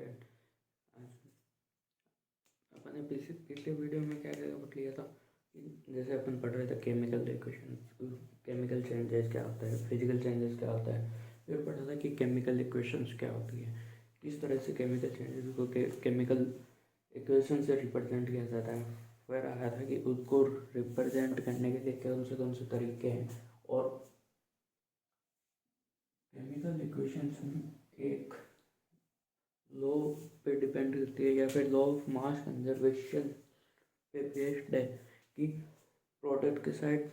Important. अपन ने पिछले video में क्या क्या पढ़ लिया था कि जैसे अपन पढ़ रहे थे केमिकल इक्वेशन, केमिकल चेंजेस क्या होता है, फिजिकल चेंजेस क्या होता है। फिर पढ़ा था कि केमिकल इक्वेशंस क्या होती है, किस तरह से केमिकल चेंजेस को केमिकल इक्वेशन से रिप्रेजेंट किया जाता है। फिर आया था कि उसको रिप्रेजेंट करने के लिए कौन से तरीके हैं। और केमिकल इक्वेशंस एक लॉ पे डिपेंड करती है या फिर लॉ ऑफ मास कंजर्वेशन पे बेस्ड है कि प्रोडक्ट के साइड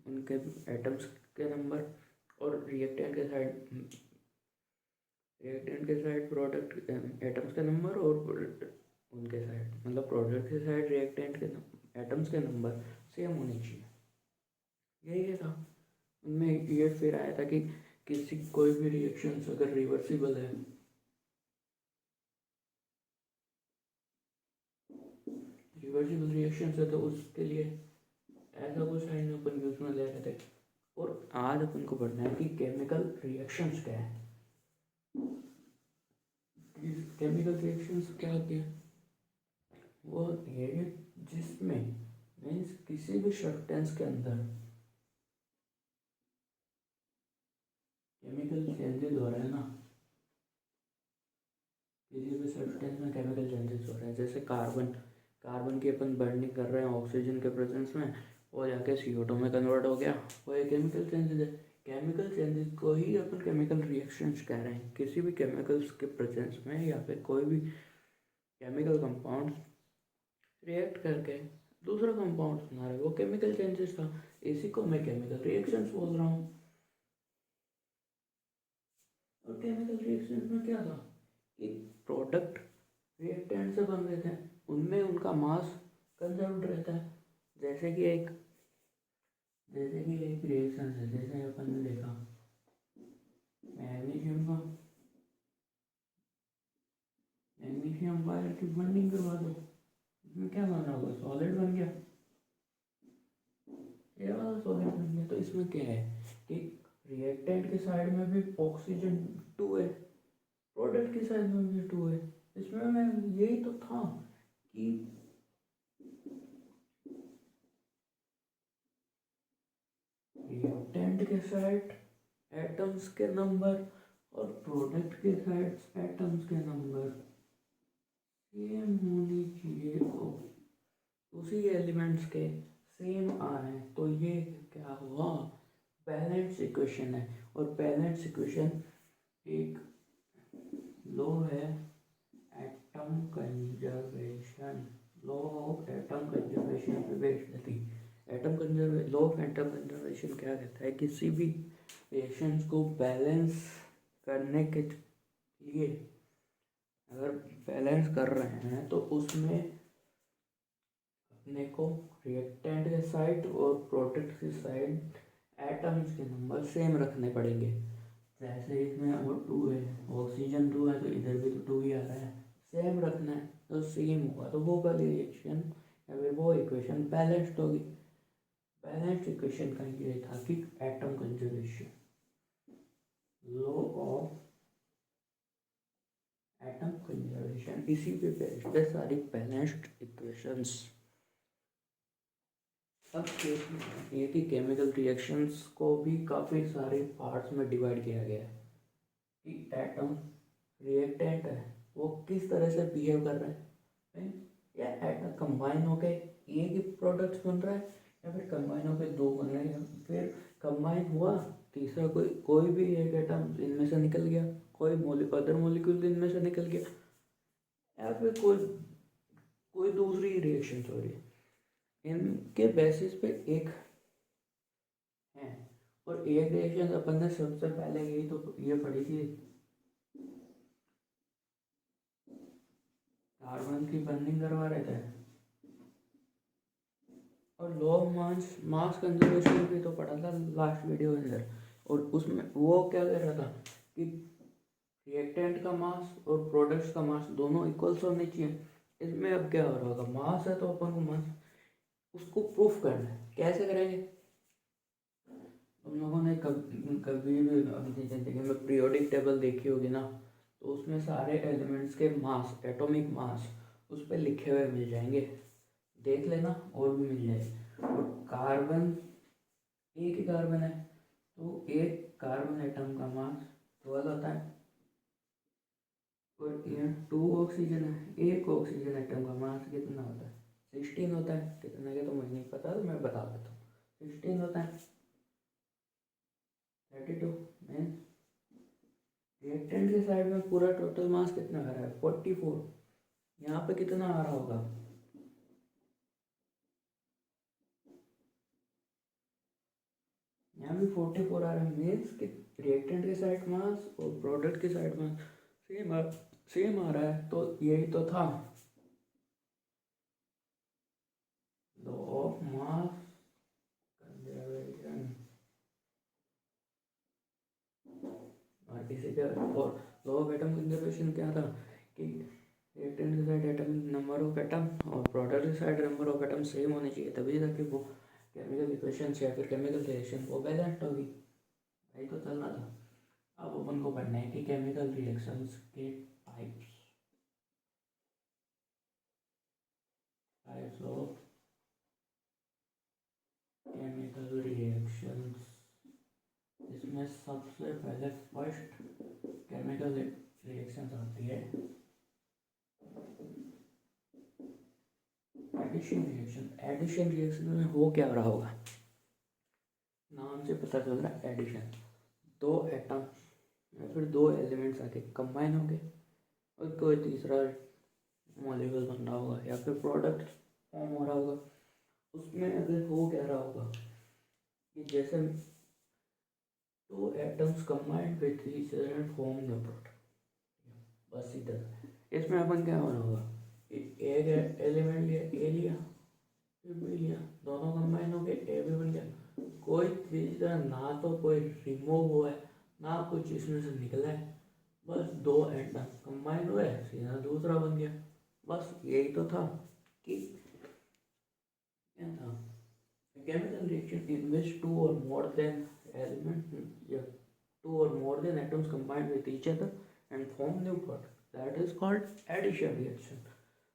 उनके एटम्स के नंबर और रिएक्टेंट के साइड प्रोडक्ट एटम्स के नंबर और उनके साइड मतलब प्रोडक्ट के साइड रिएक्टेंट के एटम्स के नंबर सेम होने चाहिए। यही था उनमें। ये फिर आया था कि कोई भी रिएक्शंस अगर रिवर्सिबल है, रिवर्सिबल रिएक्शंस है तो उसके लिए ऐसा कुछ साइन अपन यूज में ले रहे थे। और आज अपन को पढ़ना है कि केमिकल रिएक्शंस क्या है। केमिकल रिएक्शंस क्या होती है, वो ये जिसमें मीन्स किसी भी सब्सटेंस के अंदर केमिकल चेंजेस हो रहे हैं ना, किसी भी सब्सटेंस में केमिकल चेंजेस हो रहे हैं। जैसे कार्बन की अपन बर्निंग कर रहे हैं ऑक्सीजन के प्रेजेंस में, वो जाके CO2 में कन्वर्ट हो गया, वो एक केमिकल चेंजेस है। केमिकल चेंजेस को ही अपन केमिकल रिएक्शंस कह रहे हैं। किसी भी केमिकल्स के प्रेजेंस में या फिर कोई भी केमिकल कंपाउंड रिएक्ट करके दूसरा कंपाउंड बना रहे, वो केमिकल चेंजेस था। इसी को मैं केमिकल रिएक्शंस बोल रहा हूँ। और केमिकल रिएक्शंस में क्या था कि प्रोडक्ट रिएक्टेंट से बन रहे थे, उनमें उनका मास कंजर्व्ड रहता है। जैसे कि एक रिएक्शन है, जैसे अपन ने देखा मैग्नीशियम वायर की बर्निंग करवा दो, इसमें क्या बना होगा, सॉलिड बन गया, ये वाला सॉलिड बन गया। तो इसमें क्या है कि रिएक्टेंट के साइड में भी ऑक्सीजन 2 है, प्रोडक्ट की साइड में भी 2 है। इसमें मैं यही तो था कि रिएक्टेंट के साइड एटम्स के नंबर और प्रोडक्ट के साइड एटम्स के नंबर सेम होनी चाहिए, तो उसी एलिमेंट्स के सेम आ रहे हैं, तो ये क्या हुआ, बैलेंस इक्वेशन है। और बैलेंस इक्वेशन एक लॉ है atom conservation, law of atom conservation पे बेस्ड थी। लॉ ऑफ एटम कंजर्वेशन क्या कहता है, किसी भी रिएक्शंस को बैलेंस करने के लिए अगर बैलेंस कर रहे हैं तो उसमें अपने को रिएक्टेंट के साइड और प्रोडक्ट की साइड एटम्स के नंबर सेम रखने पड़ेंगे। जैसे इसमें वो 2 है, ऑक्सीजन 2 है, तो इधर भी तो 2 ही आ रहा है, सेम रखना है तो सेम होगा, तो वो वाली रिएक्शन या फिर वो इक्वेशन बैलेंस्ड होगी। बैलेंस्ड इक्वेशन का ये था कि atom conservation, law of atom conservation, इसी पे बेस्ड है सारी बैलेंस्ड इक्वेशंस। अब ये कि केमिकल रिएक्शंस को भी काफ़ी सारे पार्ट्स में डिवाइड किया गया है कि एटम रिएक्टेंट है वो किस तरह से बिहेव कर रहे हैं, या एटम कंबाइन होकर एक ही प्रोडक्ट्स बन रहा है या फिर कंबाइन होकर 2 बन रहे हैं, फिर कंबाइन हुआ तीसरा कोई भी एक एटम इनमें से निकल गया, कोई अदर मॉलिक्यूल इनमें से निकल गया, या फिर कोई दूसरी रिएक्शन हो रही है। इनके बेसिस पे एक है। और एक रिएक्शन अपन ने सबसे पहले यही तो ये पढ़ी थी, कार्बन की बर्निंग करवा रहे थे। और लॉ ऑफ मास कंजर्वेशन भी तो पढ़ा था लास्ट वीडियो के अंदर। और उसमें वो क्या कह रहा था कि रिएक्टेंट का मास और प्रोडक्ट्स का मास दोनों इक्वल्स होने चाहिए। इसमें अब क्या हो रहा होगा, मास है तो अपन को मास उसको प्रूफ करना है, कैसे करेंगे। तुम लोगों ने कभी भी अपनी जिंदगी में पीरियोडिक टेबल देखी होगी ना, तो उसमें सारे एलिमेंट्स के मास, एटॉमिक मास उस पर लिखे हुए मिल जाएंगे, देख लेना, और भी मिल जाएगा। और कार्बन, एक ही कार्बन है तो एक कार्बन एटम का मास 12 होता है, और यहाँ 2 ऑक्सीजन है, एक ऑक्सीजन एटम का मास कितना होता है? 16 होता है। कितना के तो मुझे नहीं पता, तो मैं बता देता हूँ, 16 होता है। 32 मीन्स रिएक्टेंट के साइड में पूरा टोटल मास कितना आ रहा है? 44। यहाँ पे कितना आ रहा होगा? यहाँ भी 44 आ रहा है। मीन्स कि रिएक्टेंट के साइड मास और प्रोडक्ट के साइड मास सेम आ रहा है। तो यही तो था लॉ ऑफ मास कंजर्वेशन। और इसी का और लॉ ऑफ एटम कंजर्वेशन क्या था कि रिएक्टेंट के side atom number of atom और प्रोडक्ट के side number of atom same होने चाहिए, तभी जाके वो केमिकल इक्वेशन या फिर केमिकल रिएक्शन वो बैलेंस होगी। यही तो चलना था। अब अपन को पढ़ना है कि केमिकल रिएक्शंस के टाइप्स ऑफ केमिकल रिएक्शंस। इसमें सबसे पहले फर्स्ट केमिकल रिएक्शंस आती है एडिशन रिएक्शन। एडिशन रिएक्शन में हो क्या रहा होगा? नाम से पता चल रहा है एडिशन। 2 एटम या फिर 2 एलिमेंट्स आके कंबाइन होंगे और कोई तीसरा मॉलिक्यूल बन रहा होगा या फिर प्रोडक्ट फॉर्म हो रहा होगा। उसमें अगर हो क्या रहा होगा कि जैसे 2 atoms combined with each other and form the product, बस इधर। इसमें अपन क्या होना होगा? एक एलिमेंट लिया, ए लिया, फिर बी लिया, दोनों कंबाइन हो गए, ए भी बन गया। कोई तीसरा ना तो कोई रिमूव हुआ है ना कुछ इसमें से निकला है, बस 2 एटम कंबाइन हुए, सीधा दूसरा बन गया। बस यही तो था कि क्या था, chemical reaction in which 2 or more than elements, yeah, 2 or more than atoms combine with each other and form new product, that is called addition reaction।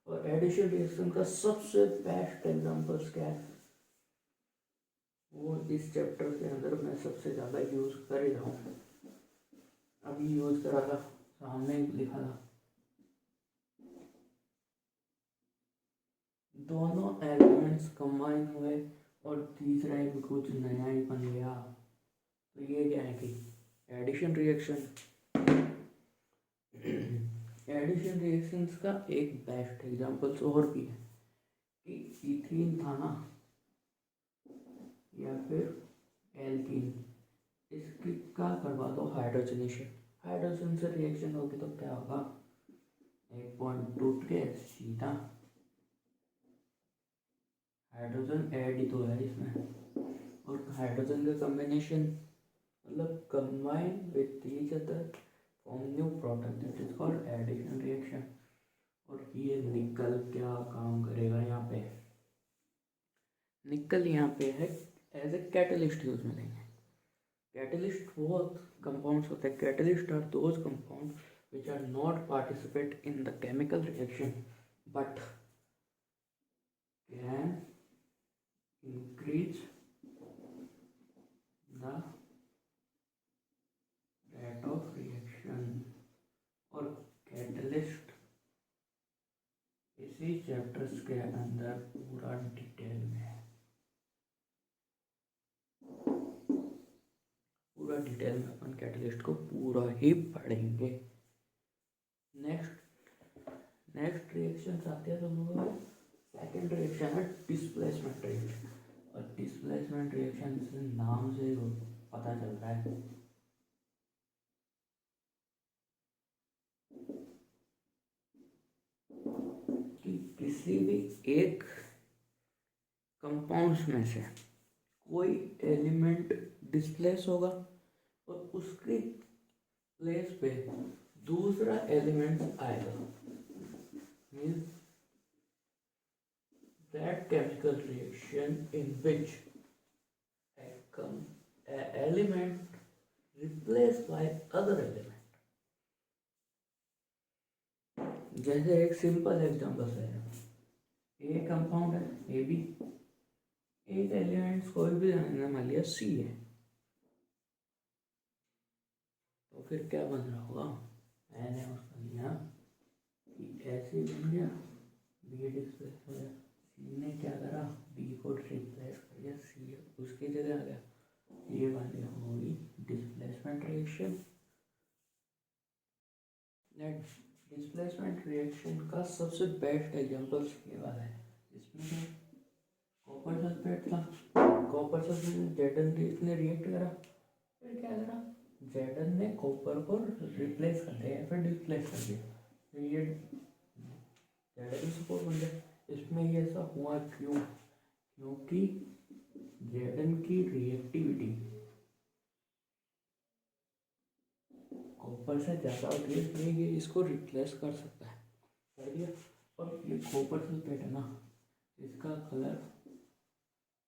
और एडिशन रिएक्शन का सबसे बेस्ट एग्जांपल्स क्या है, वो इस चैप्टर के अंदर मैं सबसे ज़्यादा यूज़ कर ही रहा हूँ। अभी यूज़ करा था, सामने लिखा था, दोनों एलिमेंट्स कंबाइन हुए और तीसरा एक कुछ नया ही बन गया। तो ये क्या है कि एडिशन रिएक्शन। एडिशन रिएक्शंस का एक बेस्ट एग्जांपल्स और भी है कि इथीन था ना या फिर एल्कीन, इसकी का करवा दो हाइड्रोजनेशन। हाइड्रोजन से रिएक्शन होगी तो क्या होगा? एक बॉन्ड टूट के सीधा हाइड्रोजन ऐड ही तो है इसमें, और हाइड्रोजन का कॉम्बिनेशन मतलब combine with each other form new product, that is called addition reaction. और ये निकल क्या काम करेगा यहाँ पे? निकल यहाँ पे है एज ए कैटलिस्ट यूज में लेंगे। कैटलिस्ट वो कंपाउंड्स होते हैं, catalyst are those compounds which are not participate in the chemical reaction but can increase the rate of reaction। और कैटलिस्ट इसी चैप्टर्स के अंदर पूरा डिटेल में है, पूरा डिटेल में अपन कैटलिस्ट को पूरा ही पढ़ेंगे। नेक्स्ट रिएक्शन आते हैं दोनों का। सेकेंड रिएक्शन है डिस्प्लेसमेंट रिएक्शन। और डिस्प्लेसमेंट रिएक्शन से नाम से पता चल रहा है कि किसी भी एक कंपाउंड्स में से कोई एलिमेंट डिस्प्लेस होगा और उसके प्लेस पे दूसरा एलिमेंट आएगा। Means that chemical reaction in which a, a, element replaced by other element जैसे एक सिंपल एग्जांपल है, ए कंपाउंड है ए बी, एक एलिमेंट्स कोई भी मान लिया सी है, तो फिर क्या बन रहा होगा, मैंने उसका लिया कि ऐसे बन गया, बी डिस्प्लेस हो गया, सी ने क्या करा, बी को रिप्लेस कर दिया, सी उसकी जगह आ गया, ये वाली होगी डिस्प्लेसमेंट रिएक्शन। डिस्प्लेसमेंट रिएक्शन का सबसे बेस्ट एग्जांपल ये वाला है, इसमें कॉपर सल्फेट था, कॉपर सल्फेट जेडन ने रिएक्ट करा, फिर क्या करा, जेडन ने कॉपर को रिप्लेस कर दिया फिर डिस्प्लेस कर दिया, तो ये जेडन सपोर्ट बन गया। इसमें ये ऐसा हुआ क्यों, क्योंकि जेडन की रिएक्टिविटी कॉपर से ज़्यादा होती है, इसलिए ये इसको रिप्लेस कर सकता है, कर दिया। और ये कॉपर सल्फेट है ना, इसका कलर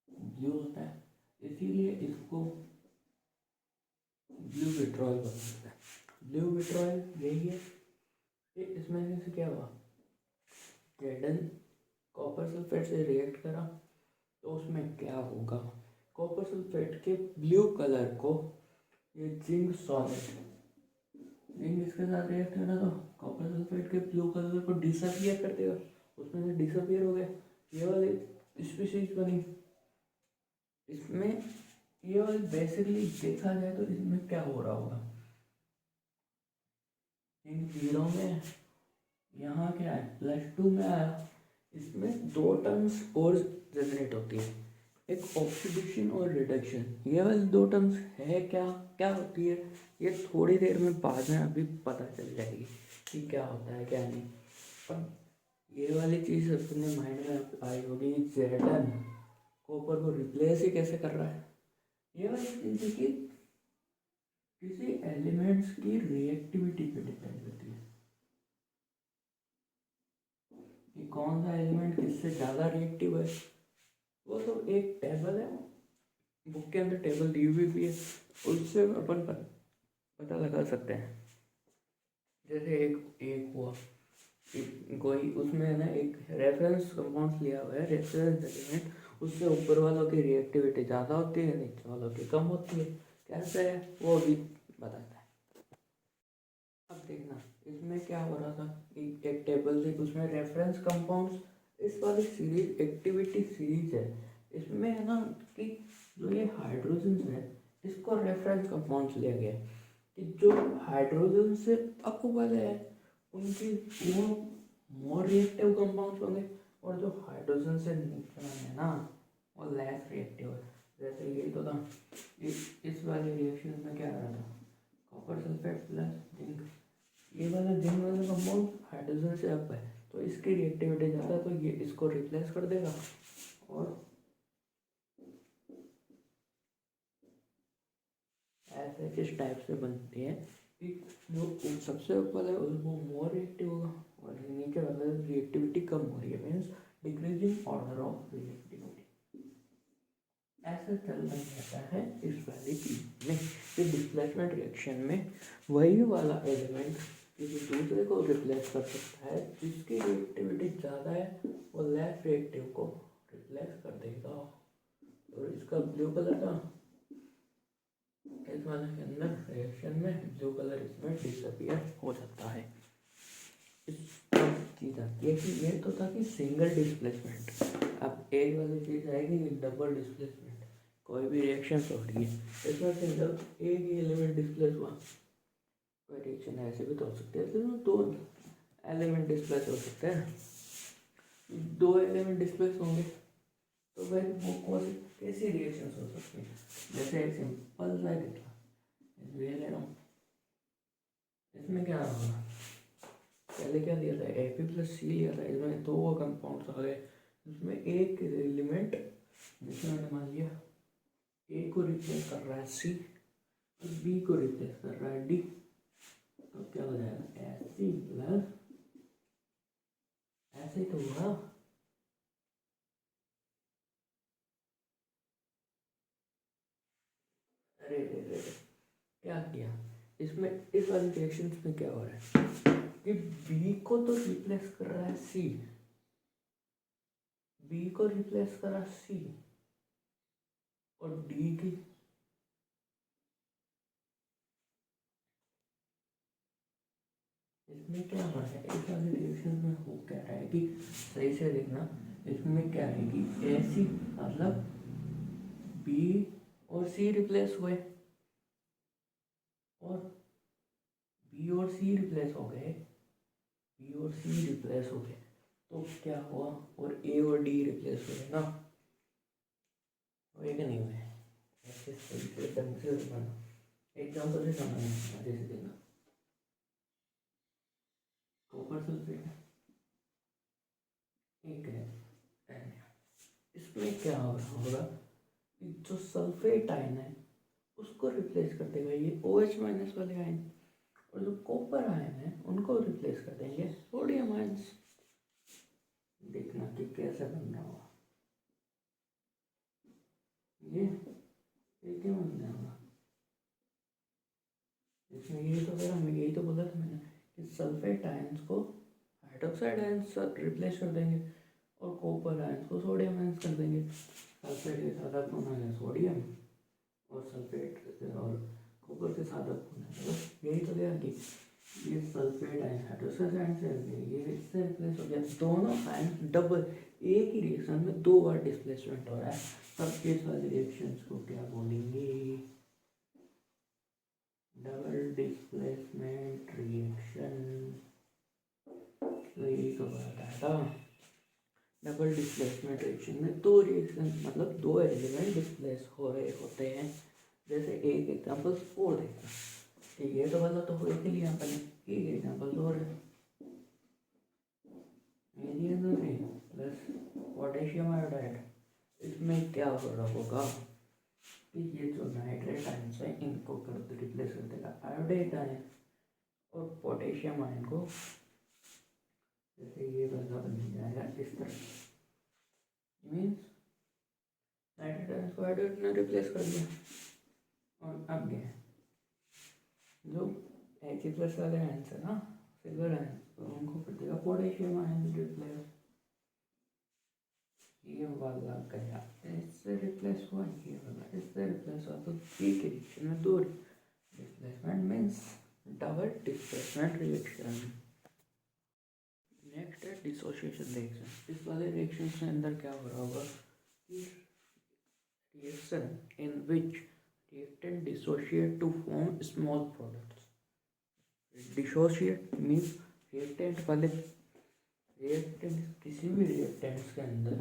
ब्लू होता है, इसीलिए इसको ब्लू विट्रॉयल बन सकता है। ब्लू विट्रॉयल यही है कि इसमें से क्या हुआ, जेडन कॉपर सल्फेट से रिएक्ट करा, तो उसमें क्या होगा, कॉपर सल्फेट के ब्लू कलर को ये जिंक सॉलिड, जिंक इसके साथ रिएक्ट करा तो कॉपर सल्फेट के ब्लू कलर को डिसअपियर कर देगा, उसमें से डिसअपियर हो गया, ये वाली स्पीशीज बनी। इसमें ये वाली बेसिकली देखा जाए तो इसमें क्या हो रहा होगा, इन जीरो में यहाँ क्या है +2 में आया, इसमें दो टर्म्स और जनरेट होती है, एक ऑक्सीडेशन और रिडक्शन। ये वाली दो टर्म्स है क्या क्या होती है, ये थोड़ी देर में बाद में अभी पता चल जाएगी कि क्या होता है क्या नहीं। पर ये वाली चीज़ अपने माइंड में आई होगी, जेडन कॉपर को रिप्लेस ही कैसे कर रहा है, ये वाली चीज़ की किसी एलिमेंट्स की रिएक्टिविटी पे डिपेंड करती है कि कौन सा एलिमेंट किससे ज़्यादा रिएक्टिव है। वो तो एक टेबल है, बुक के अंदर टेबल दी हुई भी है, उससे अपन पता लगा सकते हैं। जैसे एक हुआ कोई, उसमें है ना एक रेफरेंस कंपाउंड लिया हुआ है, रेफरेंस एलिमेंट, उससे ऊपर वालों की रिएक्टिविटी ज़्यादा होती है, नीचे वालों की कम होती है, कैसे है वो भी बताता है। अब देखना इसमें क्या हो रहा था, एक टेबल थी उसमें रेफरेंस कंपाउंड्स, इस वाली सीरीज एक्टिविटी सीरीज है, इसमें है ना कि जो ये हाइड्रोजन है इसको रेफरेंस कंपाउंड्स लिया गया है कि जो हाइड्रोजन से अप वाले हैं उनकी वो मोर रिएक्टिव कंपाउंड्स होंगे, और जो हाइड्रोजन से नीचे वाले हैं ना वो लेस रिएक्टिव है। जैसे ये तो था, इस वाले रिएक्शन में क्या आ रहा था, कॉपर सल्फेट प्लस जिंक, ये वाला जिंक वाला कंपाउंड हाइड्रोजन से अप है तो इसकी रिएक्टिविटी ज़्यादा, तो ये इसको रिप्लेस कर देगा, और ऐसे किस टाइप से बनती है कि जो सबसे ऊपर है वो मोर रिएक्टिव होगा और नीचे वाला रिएक्टिविटी कम हो रही है, means decreasing order of reactivity. ऐसा चलता रहता है इस वाली चीज में कि डिस्प्लेसमेंट रिएक्शन में वही वाला एलिमेंट किसी दूसरे को रिप्लेस कर सकता है जिसकी रिएक्टिविटी ज़्यादा है, वो लेस रिएक्टिव को रिप्लेस कर देगा। और इसका ब्लू कलर का इस वाले के अंदर रिएक्शन में ब्लू कलर इसमें डिसअपियर हो जाता है। इस चीज़ आती है कि ये तो था कि सिंगल डिस्प्लेसमेंट, अब एक वाली चीज़ आएगी डबल डिस्प्लेसमेंट, कोई भी रिएक्शन हो रही है इसमें सिंगल एक ही एलिमेंट डिस्प्लेस हुआ, कोई रिएक्शन ऐसे भी तो हो सकती है, तो दो एलिमेंट डिस्प्लेस हो सकते हैं, दो एलिमेंट डिस्प्लेस होंगे तो वह वो कौन कैसी रिएक्शंस हो सकती हैं। जैसे एक सिंपल सा ले ले रहा हूँ, इसमें क्या होगा, पहले क्या दिया था Fe+C लिया था, इसमें दो कंपाउंड्स आ गए, इसमें एक एलिमेंट जिसमें मैंने मान लिया ए को रिप्लेस कर रहा है C और बी को रिप्लेस कर रहा है D, तो क्या हो जाएगा Fe+ ऐसे ही तो हुआ, अरे क्या किया इसमें, इस वाली रिएक्शन में क्या हो रहा है कि कि बी को तो रिप्लेस कर रहा है सी, बी को रिप्लेस कर रहा सी, और डी की इसमें क्या हो रहा है, इस वाले रिएक्शन में हो क्या रहा है कि सही से देखना, इसमें क्या है कि ऐसी मतलब बी और सी रिप्लेस हुए, और बी और सी रिप्लेस हो गए, बी और सी रिप्लेस हो गए, तो क्या हुआ, और ए और डी रिप्लेस हुए ना, हुए कि नहीं हुए, ऐसे सही से ढंग से बनाना, एग्जाम्पल से समझना, जैसे देखना कॉपर सल्फेट एक है, इसमें क्या हो रहा होगा कि जो सल्फेट आयन है उसको रिप्लेस कर देगा ये OH माइनस वाले आयन, और जो कॉपर आयन है उनको रिप्लेस कर देंगे सोडियम आयन्स। देखना कि कैसे बन रहा होगा ये क्या बन रहा होगा इसमें, ये तो फिर हमें यही तो बोला था मैंने कि सल्फेट आयन्स को हाइड्रोक्साइड आयन्स रिप्लेस कर देंगे, और कॉपर आयन्स को सोडियम आयन्स कर देंगे। सल्फेट के साथ कौन आ गया सोडियम, और सल्फेट और कॉपर के साथ कौन है, बस यही तो गया कि ये सल्फेट आयन हाइड्रोक्साइड आयन से ये इससे रिप्लेस हो गया, दोनों आयन डबल एक ही रिएक्शन में दो बार डिस्प्लेसमेंट हो रहा है, तब इस वाले रिएक्शंस को क्या बोलेंगे, डबल डिस्प्लेसमेंट रिएक्शन। तो यही तो बात है था, डबल डिस्प्लेसमेंट रिएक्शन में दो रिएक्शन मतलब दो एलिमेंट डिस्प्लेस हो रहे होते हैं। जैसे एक एग्जाम्पल और देखते हैं, ठीक है, तो वाला तो हो के लिए अपन एक एग्जाम्पल और है, प्लस पोटेशियम आयोडाइड, इसमें क्या हो रहा होगा कि ये जो नाइट्रेट आयन है इनको कर रिप्लेस कर देगा आयोडाइड आयन, और पोटेशियम आयन को जैसे ये वाला बन जाएगा इस तरह, मीन्स नाइट्रेट आयन को आयोडाइड ने रिप्लेस कर दिया, और अब क्या है जो H+ वाले आयन है ना सिल्वर आयन, तो उनको कर देगा पोटेशियम आयन रिप्लेस, ये वाला गया इससे रिप्लेस हुआ, ये वाला इससे रिप्लेस हुआ, तो एक रिएक्शन में दो displacement means double displacement reaction. Next है डिसोसिएशन रिएक्शन। इस वाले रिएक्शन के अंदर क्या हो रहा होगा कि reaction in which reactant dissociate to form small products, dissociate means reactant वाले रिएक्टेंट किसी भी रिएक्टेंट्स के अंदर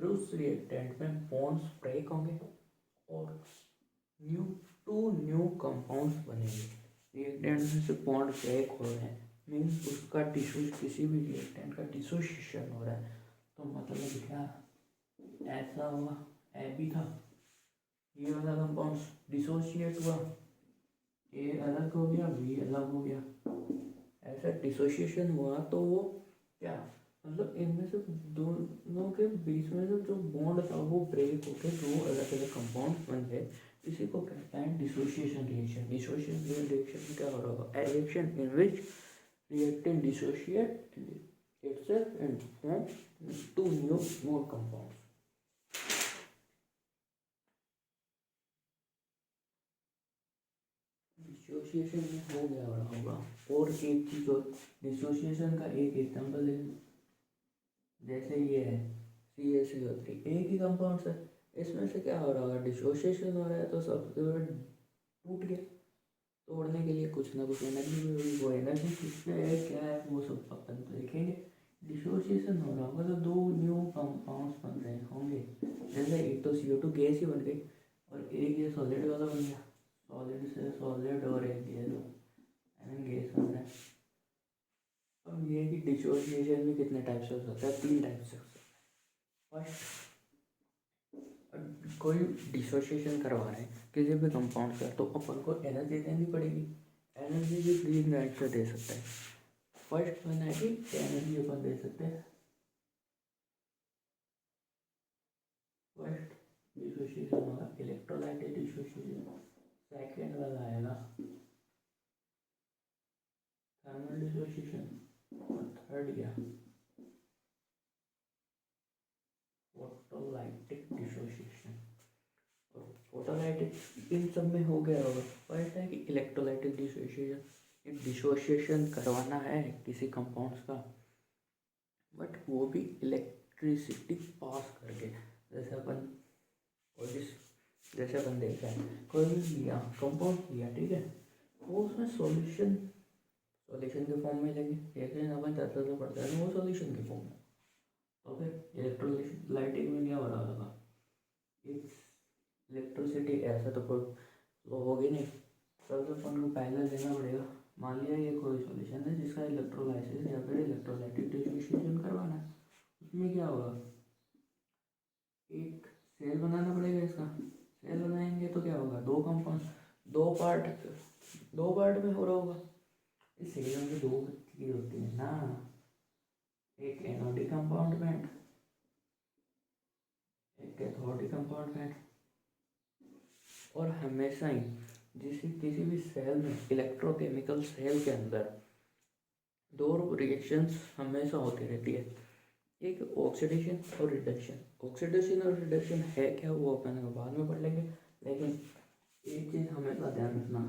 उस रिएक्टेंट में बॉन्ड्स ब्रेक होंगे और न्यू कंपाउंड्स बनेंगे। रिएक्टेंट में से बॉन्ड ब्रेक हो रहे हैं मीन्स उसका किसी भी रिएक्टेंट का डिसोसिएशन हो रहा है, तो मतलब क्या ऐसा हुआ, ए भी था ये वाला कंपाउंड्स डिसोशिएट हुआ, ए अलग हो गया बी अलग हो गया, ऐसा डिसोसिएशन हुआ तो वो क्या मतलब इनमें से दोनों के बीच में जो बॉन्ड था वो ब्रेक होकर दो अलग अलग कंपाउंड बन गए, इसी को कहते हैं डिसोसिएशन रिएक्शन। डिसोसिएशन रिएक्शन में क्या हो रहा होगा, reaction in which reactant dissociate itself and form two new more compounds। Dissociation में हो गया होगा, और एक चीज और डिसोसिएशन का एक एग्जाम्पल है, जैसे ये है CaCO3 एक ही कंपाउंड है, इसमें से क्या हो रहा होगा डिसोसिएशन हो रहा है, तो सब टूट गया, तोड़ने के लिए कुछ ना कुछ एनर्जी भी होगी, वो एनर्जी किसमें है क्या है वो सब अपन तो देखेंगे। डिसोसिएशन हो रहा होगा तो दो न्यू कंपाउंड्स बन रहे होंगे, जैसे एक तो CO2 गैस ही बन गई और एक ये सॉलिड वाला बन गया, सॉलिड से सॉलिड और एक गैस बन रहा है। अब ये कि डिसोसिएशन भी कितने टाइप से हो सकता है, 3 टाइप से हो सकता है। फर्स्ट कोई डिसोसिएशन करवा रहे हैं किसी भी कंपाउंड का, तो अपन को एनर्जी देनी पड़ेगी, एनर्जी भी फ्री ग्रेड से दे सकते हैं। फर्स्ट वन है कि एनर्जी अपन दे सकते हैं, फर्स्ट डिसोसिएशन होगा इलेक्ट्रोलाइटिक डिसोसिएशन, सेकेंड वाला आएगा थर्मल डिसोसिएशन, और थर्ड क्या, फोटोलाइटिक डिसोसिएशन। और फोटोलाइटिक इन सब में हो गया होगा, पता है कि इलेक्ट्रोलाइटिक डिसोसिएशन, एक डिसोसिएशन करवाना है किसी कंपाउंड्स का, बट वो भी इलेक्ट्रिसिटी पास करके। जैसे अपन जैसे अपन देखा है, कोई भी लिया कंपाउंड लिया, ठीक है, वो उसमें सॉल्यूशन के फॉर्म में लेंगे, एक दिन अपन चर्चा से पढ़ते हैं वो सॉल्यूशन के फॉर्म में। तो फिर इलेक्ट्रोलाइटिक में क्या हो रहा होगा, इलेक्ट्रिसिटी ऐसा तो कोई फ्लो होगी नहीं, सबसे अपन को पहले लेना पड़ेगा। मान लिया ये कोई सॉल्यूशन है जिसका इलेक्ट्रोलाइसिस या फिर इलेक्ट्रोलाइटिक डिसोसिएशन करवाना है, उसमें क्या होगा, एक सेल बनाना पड़ेगा। इसका सेल बनाएंगे तो क्या होगा, दो कंपाउंड, दो पार्ट में हो रहा होगा। इस सेल में दो चीज होती है ना, एक एनोडिक कंपाउंडमेंट, एक कैथोडिक कंपाउंडमेंट। और हमेशा ही किसी भी सेल में, इलेक्ट्रोकेमिकल सेल के अंदर दो रिएक्शंस हमेशा होती रहती है, एक ऑक्सीडेशन और रिडक्शन। ऑक्सीडेशन और रिडक्शन है क्या वो अपन बाद में पढ़ लेंगे, लेकिन एक चीज़ हमेशा ध्यान रखना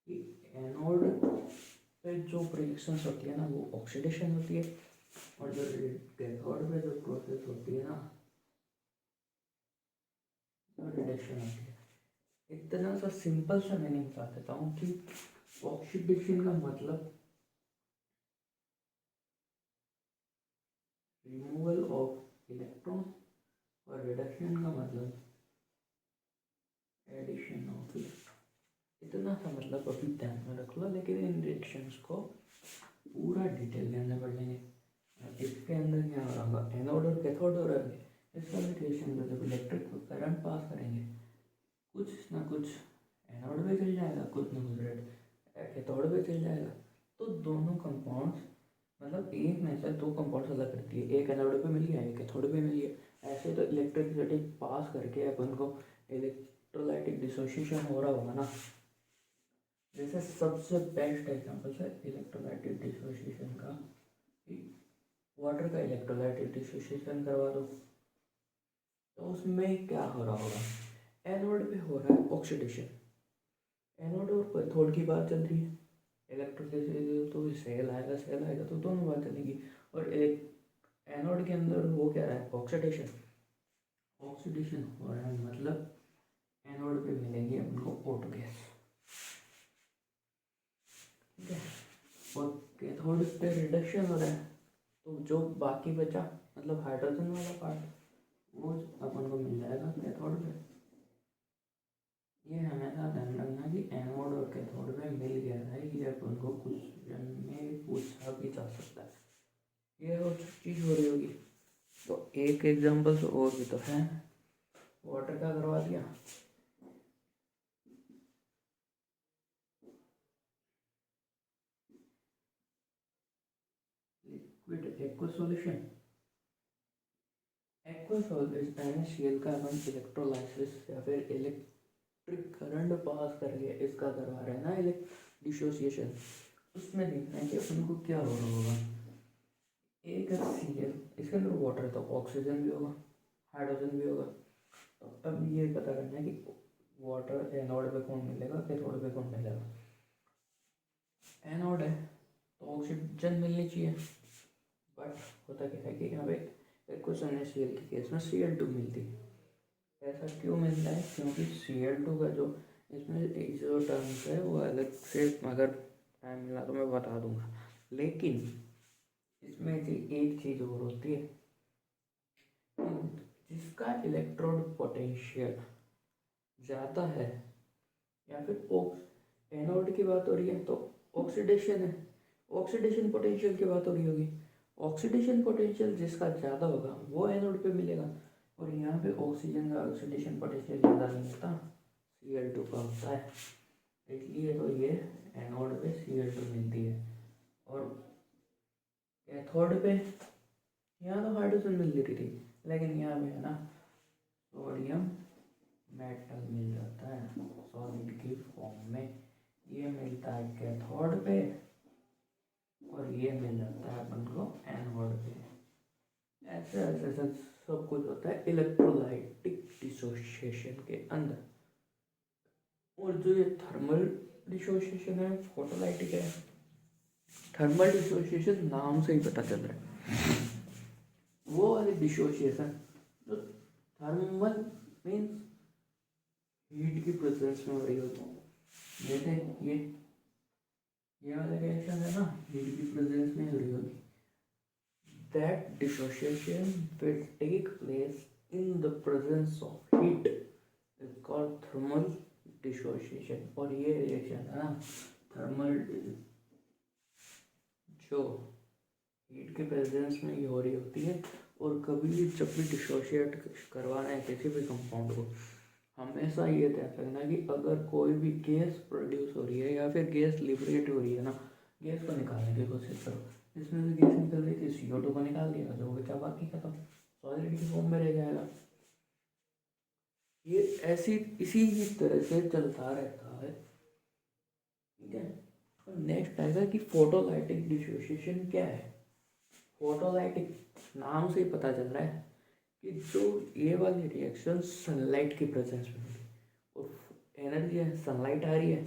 कि एनोड पे जो रिएक्शंस होती है ना वो ऑक्सीडेशन होती है, और जो कैथोड पे जो प्रोसेस होती है ना वो रिडक्शन होती है। इतना सा सिंपल सा मैंने बता देता हूँ कि ऑक्सीडेशन का मतलब रिमूवल ऑफ इलेक्ट्रॉन, और रिडक्शन का मतलब एडिशन ऑफ इलेक्ट्रॉन। इतना सा मतलब अभी ध्यान में रख लो, लेकिन इन रिएक्शंस को पूरा डिटेल के अंदर पढ़ लेंगे। इसके अंदर क्या हो रहा होगा, एनोड और कैथोड हो रहा है, इसका रिएक्शन में जब इलेक्ट्रिक करंट पास करेंगे, कुछ ना कुछ एनोड पे चल जाएगा, कुछ ना कुछ कैथोड पे चल जाएगा। तो दोनों कंपाउंड्स, मतलब एक में से दो कंपाउंड्स अलग करती है, एक एनोड पे मिल गया, एक कैथोड पे मिल गया। ऐसे तो इलेक्ट्रिसिटी पास करके अपन को इलेक्ट्रोलाइटिक डिसोसिएशन हो रहा होगा ना। जैसे सबसे बेस्ट एग्जांपल है इलेक्ट्रोलाइटिक डिसोसिएशन का, वाटर का इलेक्ट्रोलाइटिक डिसोसिएशन करवा दो, तो उसमें क्या हो रहा होगा, एनोड पे हो रहा है ऑक्सीडेशन, एनोड और कैथोड की बात चल रही है, इलेक्ट्रोलाइटिक तो सेल आएगा तो दोनों बात चलेगी। और एनोड के अंदर वो क्या है, ऑक्सीडेशन हो रहा है, मतलब एनोड पे मिलेगी हमको O2 गैस, ठीक है, और कैथोड पे रिडक्शन हो रहा है, तो जो बाकी बचा मतलब हाइड्रोजन वाला पार्ट वो अपन को मिल जाएगा कैथोड पे। ये हमेशा ध्यान रखना कि एनोड और कैथोड पे मिल गया है, ये अपन को क्वेश्चन में पूछा भी जा सकता है, ये और चीज़ हो रही होगी। तो एक एग्जांपल तो और भी तो है, वाटर का करवा दिया, liquid aqua solution, aqua NaCl का अपन इलेक्ट्रोलाइसिस या फिर इलेक्ट्रिक करंट पास करके इसका करवा रहे हैं ना डिसोसिएशन। उसमें देखना है कि अपन को क्या हो रहा होगा, एक Cl, इसके अंदर वाटर है तो ऑक्सीजन भी होगा, हाइड्रोजन भी होगा। तो अब ये पता करना है कि वाटर एनोड पे कौन मिलेगा, कैथोड पे कौन मिलेगा। एनोड है तो ऑक्सीजन मिलनी चाहिए, बट होता क्या है कि यहाँ पे एक्वा NaCl के केस में Cl2 मिलती है। ऐसा क्यों मिलता है, क्योंकि Cl2 का जो इसमें जो टर्म्स है वो अलग से, अगर टाइम मिला तो मैं बता दूंगा, लेकिन इसमें एक चीज़ और होती है, जिसका इलेक्ट्रोड पोटेंशियल ज़्यादा है, या फिर एनोड की बात हो रही है तो ऑक्सीडेशन है, ऑक्सीडेशन पोटेंशियल की बात हो रही होगी, ऑक्सीडेशन पोटेंशियल जिसका ज़्यादा होगा वो एनोड पे मिलेगा। और यहाँ पे ऑक्सीजन का ऑक्सीडेशन पोटेंशियल ज़्यादा नहीं होता, Cl2 का होता है, इसलिए तो ये एनोड पे Cl2 मिलती है। और कैथोड पे यहाँ तो हाइड्रोजन मिल रही थी, लेकिन यहाँ पे है ना सोडियम मेटल मिल जाता है सॉलिड की फॉर्म में, ये मिलता है कैथोड पे और ये मिल जाता है अपन को एनोड पे। ऐसे ऐसे सब कुछ होता है इलेक्ट्रोलाइटिक डिसोसिएशन के अंदर। और जो ये थर्मल डिसोसिएशन है फोटोलाइटिक है। थर्मल डिसोसिएशन नाम से ही पता चल रहा है, वो वाली डिसोसिएशन जो थर्मल मीन्स हीट की प्रेजेंस में हो रही होती है। जैसे ये वाला रिएक्शन है ना, हीट की प्रेजेंस में हो रही होगी। That dissociation will take place in the presence of heat is called thermal dissociation। और ये रिएक्शन है ना थर्मल, जो हीट के प्रेजेंस में ये हो रही होती है। और कभी भी जब भी डिसोशिएट करवाना है किसी भी कंपाउंड को, हमेशा ये ध्यान रखना कि अगर कोई भी गैस प्रोड्यूस हो रही है या फिर गैस लिबरेट हो रही है ना, गैस को निकालने की कोशिश करो। इसमें से गैस निकल रही थी, CO2 को निकाल दिया, जो बचा बाकी खत्म, सॉलिड की फॉर्म में रह जाएगा। ये ऐसी इसी ही तरह से चलता रहता है, ठीक है। और नेक्स्ट आएगा कि फोटोलाइटिक डिसोसिएशन क्या है। फोटोलाइटिक नाम से ही पता चल रहा है कि जो ये वाली रिएक्शन सनलाइट की प्रेजेंस में होगी और एनर्जी है, सनलाइट आ रही है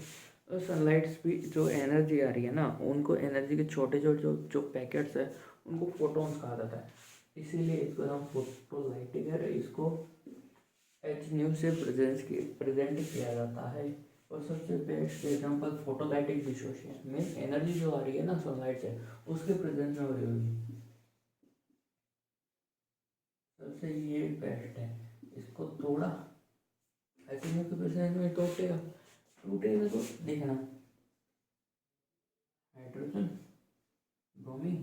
और सनलाइट भी जो एनर्जी आ रही है ना, उनको एनर्जी के छोटे छोटे जो पैकेट्स है उनको फोटॉन्स कहा जाता है। इसीलिए इसको नाम फोटोलाइटिक है। इसको h से प्रेजेंट किया जाता है। और सबसे बेस्ट एग्जांपल फोटोलाइटिक डिसोसिएशन में एनर्जी जो आ रही है ना सनलाइट से, उसके प्रेजेंस में हो रही होगी। सबसे ये बेस्ट है। इसको थोड़ा h के प्रेजेंस में टूटेगा तो देखना, हाइड्रोजन ब्रोमीन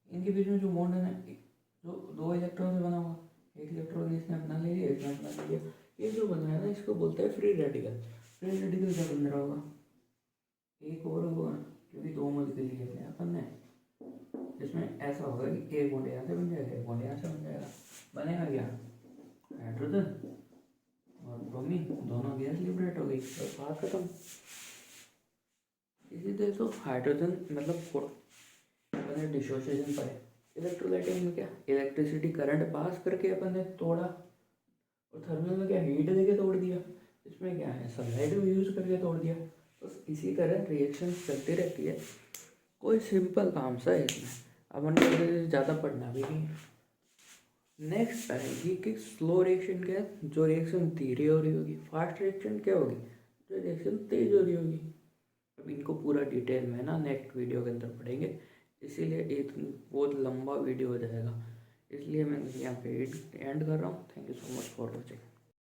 इनके बीच में जो बॉन्ड है ना, जो 2 इलेक्ट्रॉन से बना हुआ, एक इलेक्ट्रॉन इसने अपना ले लिया, इसने अपना ले लिया, ये जो बना है ना इसको बोलते हैं फ्री रेडिकल। फ्री रेडिकल क्या बन रहा होगा, एक और होगा, क्योंकि 2 मॉलिक्यूल लिए थे अपन ने, जिसमें ऐसा होगा कि एक बॉन्ड यहाँ से बन जाएगा, एक बॉन्ड यहाँ से बन जाएगा, बनेगा क्या, हाइड्रोजन और ब्रोमीन, दोनों गैस लिबरेट हो गई, तो बात खत्म। इसी तरह तो हाइड्रोजन मतलब अपने डिसोसिएशन पर है। इलेक्ट्रोलाइटिक में क्या, इलेक्ट्रिसिटी करंट पास करके अपन ने तोड़ा, और थर्मल में क्या, हीट देके तोड़ दिया। इसमें क्या है, सनलाइट भी यूज करके तोड़ दिया। बस इसी तरह रिएक्शन चलती रहती है। कोई सिंपल काम सा है इसमें, अपन को ज़्यादा पढ़ना भी नहीं। नेक्स्ट आएगी कि स्लो रिएक्शन क्या है, जो रिएक्शन धीरे हो रही होगी। फास्ट रिएक्शन क्या होगी, जो रिएक्शन तेज हो रही होगी। अब इनको पूरा डिटेल में ना नेक्स्ट वीडियो के अंदर पढ़ेंगे, इसीलिए एक बहुत लंबा वीडियो हो जाएगा, इसलिए मैं यहाँ पे एंड कर रहा हूँ। Thank you so much for watching.